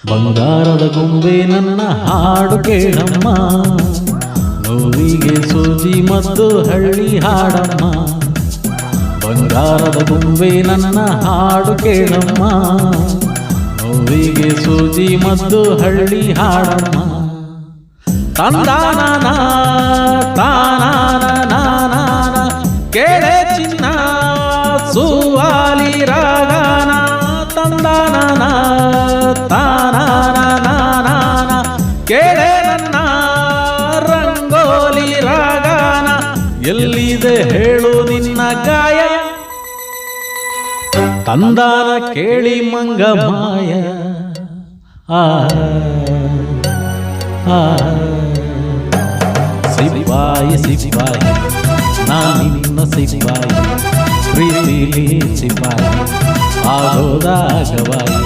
ಬಂಗಾರದ ಗೊಂಬೆ ನನ್ನ ಹಾಡು ಕೇಳಮ್ಮ, ನೋವಿಗೆ ಸೂಜಿ ಮದ್ದು ಹಳ್ಳಿ ಹಾಡಮ್ಮ. ಬಂಗಾರದ ಗೊಂಬೆ ನನ್ನ ಹಾಡು ಕೇಳಮ್ಮ, ನೋವಿಗೆ ಸೂಜಿ ಮದ್ದು ಹಳ್ಳಿ ಹಾಡಮ್ಮ. ತಂದಾನ ತಾನಾನ ಕೇಳೆ ಚಿನ್ನ ಸುವಾಲಿ ರಾಗಾನ. ತಂದಾನ ತಾನಾನ ಕೇಳೆ ನನ್ನ ರಂಗೋಲಿ ರಾಗಾನ. ಎಲ್ಲಿದೆ ಹೇಳು ನಿನ್ನ ಗಾಯ, ತಂದಾನ ಕೇಳಿ ಮಂಗ ಮಾಯ. ಸಿಪಾಯಿ ಸಿಪಾಯಿ ನಾನಿನ್ನ ಸಿಪಾಯಿ, ಪ್ರೀತಿಲಿ ಸಿಪಾಯಿ ಆಗೋದಾಗವಾಯಿ.